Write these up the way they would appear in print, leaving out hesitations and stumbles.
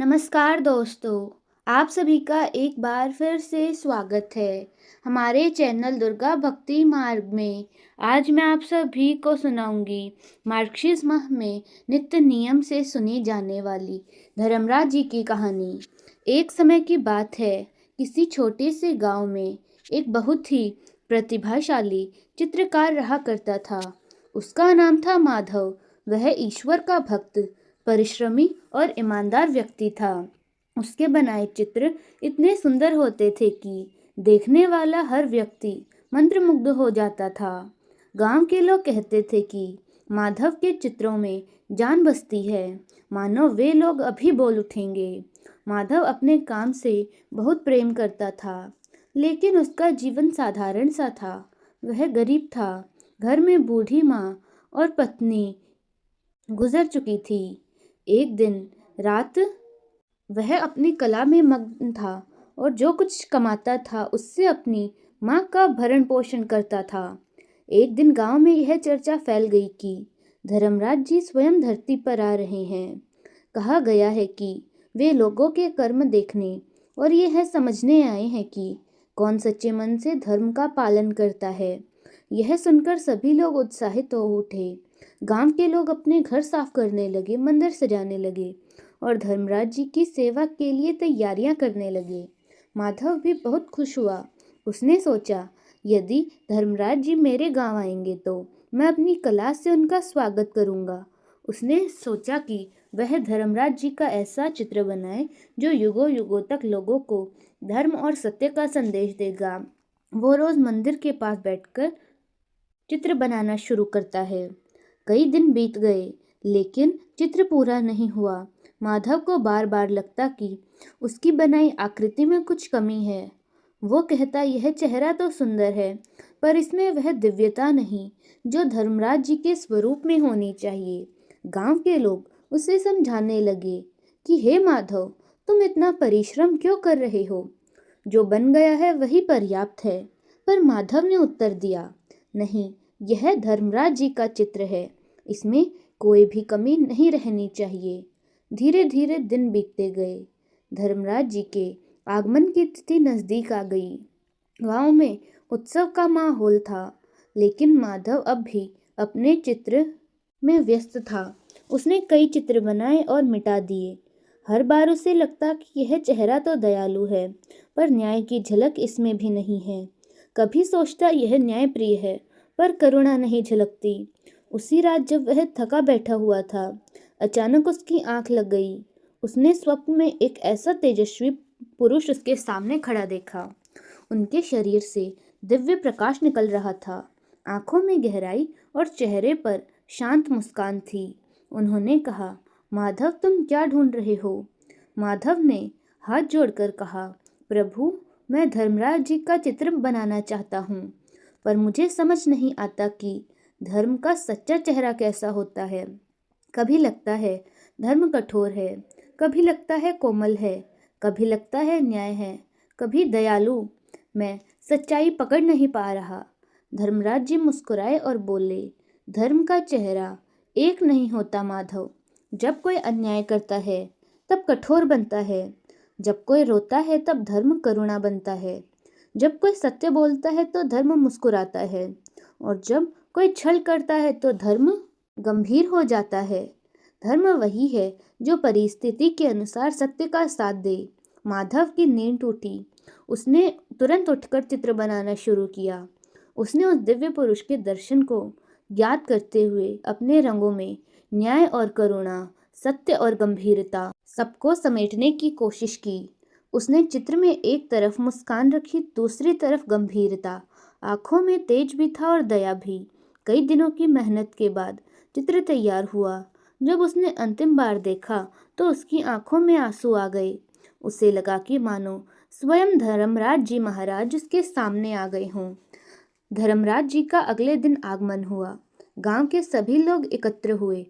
नमस्कार दोस्तों, आप सभी का एक बार फिर से स्वागत है हमारे चैनल दुर्गा भक्ति मार्ग में। आज मैं आप सभी को सुनाऊंगी मार्गशीर्ष माह में नित्य नियम से सुनी जाने वाली धर्मराज जी की कहानी। एक समय की बात है, किसी छोटे से गांव में एक बहुत ही प्रतिभाशाली चित्रकार रहा करता था। उसका नाम था माधव। वह ईश्वर का भक्त, परिश्रमी और ईमानदार व्यक्ति था। उसके बनाए चित्र इतने सुंदर होते थे कि देखने वाला हर व्यक्ति मंत्रमुग्ध हो जाता था। गांव के लोग कहते थे कि माधव के चित्रों में जान बसती है, मानो वे लोग अभी बोल उठेंगे। माधव अपने काम से बहुत प्रेम करता था, लेकिन उसका जीवन साधारण सा था। वह गरीब था। घर में बूढ़ी माँ और पत्नी गुजर चुकी थी। एक दिन रात वह अपनी कला में मग्न था और जो कुछ कमाता था उससे अपनी माँ का भरण पोषण करता था। एक दिन गांव में यह चर्चा फैल गई कि धर्मराज जी स्वयं धरती पर आ रहे हैं। कहा गया है कि वे लोगों के कर्म देखने और यह समझने आए हैं कि कौन सच्चे मन से धर्म का पालन करता है। यह सुनकर सभी लोग उत्साहित हो उठे। गांव के लोग अपने घर साफ करने लगे, मंदिर सजाने लगे और धर्मराज जी की सेवा के लिए तैयारियां करने लगे। माधव भी बहुत खुश हुआ। उसने सोचा, यदि धर्मराज जी मेरे गांव आएंगे तो मैं अपनी कला से उनका स्वागत करूंगा। उसने सोचा कि वह धर्मराज जी का ऐसा चित्र बनाए जो युगों युगों तक लोगों को धर्म और सत्य का संदेश देगा। वो रोज मंदिर के पास बैठकर चित्र बनाना शुरू करता है। कई दिन बीत गए, लेकिन चित्र पूरा नहीं हुआ। माधव को बार बार लगता कि उसकी बनाई आकृति में कुछ कमी है। वो कहता, यह चेहरा तो सुंदर है, पर इसमें वह दिव्यता नहीं जो धर्मराज जी के स्वरूप में होनी चाहिए। गांव के लोग उसे समझाने लगे कि हे माधव, तुम इतना परिश्रम क्यों कर रहे हो? जो बन गया है वही पर्याप्त है। पर माधव ने उत्तर दिया, नहीं, यह धर्मराज जी का चित्र है, इसमें कोई भी कमी नहीं रहनी चाहिए। धीरे धीरे दिन बीतते गए। धर्मराज जी के आगमन की तिथि नजदीक आ गई। गांव में उत्सव का माहौल था, लेकिन माधव अब भी अपने चित्र में व्यस्त था। उसने कई चित्र बनाए और मिटा दिए। हर बार उसे लगता कि यह चेहरा तो दयालु है, पर न्याय की झलक इसमें भी नहीं है। कभी सोचता, यह न्यायप्रिय है, पर करुणा नहीं झलकती। उसी रात जब वह थका बैठा हुआ था, अचानक उसकी आंख लग गई। उसने स्वप्न में एक ऐसा तेजस्वी पुरुष उसके सामने खड़ा देखा। उनके शरीर से दिव्य प्रकाश निकल रहा था। आंखों में गहराई और चेहरे पर शांत मुस्कान थी। उन्होंने कहा, माधव, तुम क्या ढूंढ रहे हो? माधव ने हाथ जोड़कर कहा, प्रभु, मैं धर्मराज जी का चित्र बनाना चाहता हूँ, पर मुझे समझ नहीं आता कि धर्म का सच्चा चेहरा कैसा होता है। कभी लगता है धर्म कठोर है, कभी लगता है कोमल है, कभी लगता है न्याय है, कभी दयालु। मैं सच्चाई पकड़ नहीं पा रहा। धर्मराज जी मुस्कुराए और बोले, धर्म का चेहरा एक नहीं होता माधव। जब कोई अन्याय करता है तब कठोर बनता है, जब कोई रोता है तब धर्म करुणा बनता है, जब कोई सत्य बोलता है तो धर्म मुस्कुराता है, और जब कोई छल करता है तो धर्म गंभीर हो जाता है। धर्म वही है जो परिस्थिति के अनुसार सत्य का साथ दे। माधव की नींद टूटी। उसने तुरंत उठकर चित्र बनाना शुरू किया। उसने उस दिव्य पुरुष के दर्शन को याद करते हुए अपने रंगों में न्याय और करुणा, सत्य और गंभीरता सबको समेटने की कोशिश की। उसने चित्र में एक तरफ मुस्कान रखी, दूसरी तरफ गंभीरता। आंखों में तेज भी था और दया भी। कई दिनों की मेहनत के बाद चित्र तैयार हुआ। जब उसने अंतिम बार देखा तो उसकी आंखों में आंसू आ गए। उसे लगा कि मानो स्वयं धर्मराज जी महाराज उसके सामने आ गए हों। धर्मराज जी का अगले दिन आगमन हुआ। गांव के सभी लोग एकत्र हुए।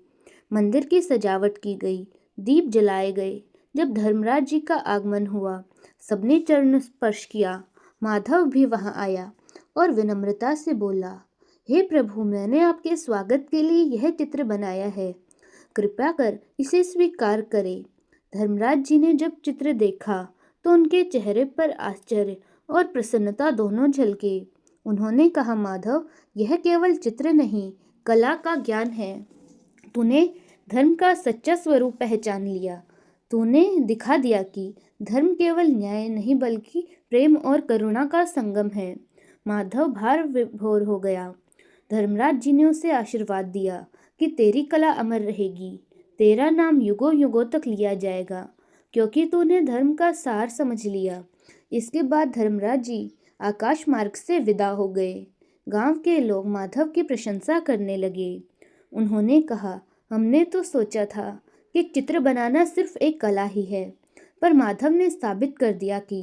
मंदिर की सजावट की गई, दीप जलाए गए। जब धर्मराज जी का आगमन हुआ, सबने चरण स्पर्श किया। माधव भी वहां आया और विनम्रता से बोला, हे प्रभु, मैंने आपके स्वागत के लिए यह चित्र बनाया है, कृपया कर इसे स्वीकार करें। धर्मराज जी ने जब चित्र देखा तो उनके चेहरे पर आश्चर्य और प्रसन्नता दोनों झलके। उन्होंने कहा, माधव, यह केवल चित्र नहीं, कला का ज्ञान है। तूने धर्म का सच्चा स्वरूप पहचान लिया। तूने दिखा दिया कि धर्म केवल न्याय नहीं बल्कि प्रेम और करुणा का संगम है। माधव भार विभोर हो गया। धर्मराज जी ने उसे आशीर्वाद दिया कि तेरी कला अमर रहेगी, तेरा नाम युगों युगों तक लिया जाएगा, क्योंकि तूने धर्म का सार समझ लिया। इसके बाद धर्मराज जी आकाश मार्ग से विदा हो गए। गांव के लोग माधव की प्रशंसा करने लगे। उन्होंने कहा, हमने तो सोचा था कि चित्र बनाना सिर्फ एक कला ही है, पर माधव ने साबित कर दिया कि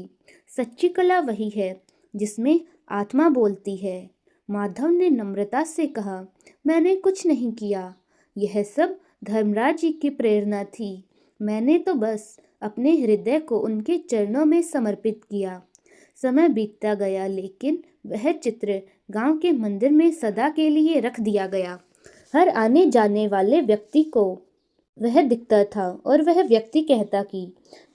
सच्ची कला वही है जिसमें आत्मा बोलती है। माधव ने नम्रता से कहा, मैंने कुछ नहीं किया, यह सब धर्मराज जी की प्रेरणा थी। मैंने तो बस अपने हृदय को उनके चरणों में समर्पित किया। समय बीतता गया, लेकिन वह चित्र गांव के मंदिर में सदा के लिए रख दिया गया। हर आने जाने वाले व्यक्ति को वह दिखता था और वह व्यक्ति कहता कि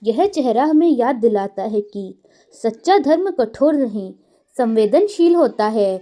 यह चेहरा हमें याद दिलाता है कि सच्चा धर्म कठोर नहीं, संवेदनशील होता है।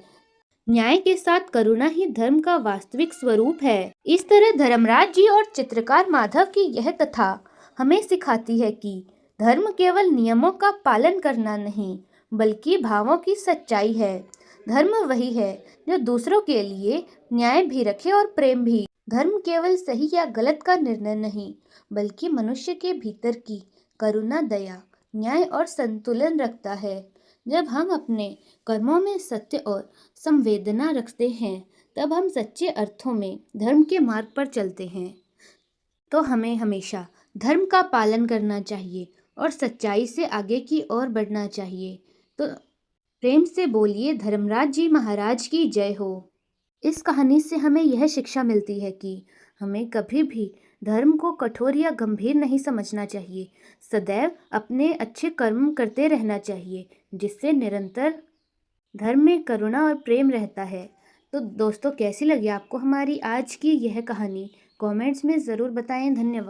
न्याय के साथ करुणा ही धर्म का वास्तविक स्वरूप है। इस तरह धर्मराज जी और चित्रकार माधव की यह कथा हमें सिखाती है कि धर्म केवल नियमों का पालन करना नहीं, बल्कि भावों की सच्चाई है। धर्म वही है जो दूसरों के लिए न्याय भी रखे और प्रेम भी। धर्म केवल सही या गलत का निर्णय नहीं, बल्कि मनुष्य के भीतर की करुणा, दया, न्याय और संतुलन रखता है। जब हम अपने कर्मों में सत्य और संवेदना रखते हैं, तब हम सच्चे अर्थों में धर्म के मार्ग पर चलते हैं। तो हमें हमेशा धर्म का पालन करना चाहिए और सच्चाई से आगे की ओर बढ़ना चाहिए। तो प्रेम से बोलिए, धर्मराज जी महाराज की जय हो। इस कहानी से हमें यह शिक्षा मिलती है कि हमें कभी भी धर्म को कठोर या गंभीर नहीं समझना चाहिए। सदैव अपने अच्छे कर्म करते रहना चाहिए, जिससे निरंतर धर्म में करुणा और प्रेम रहता है। तो दोस्तों, कैसी लगी आपको हमारी आज की यह कहानी? कमेंट्स में ज़रूर बताएं। धन्यवाद।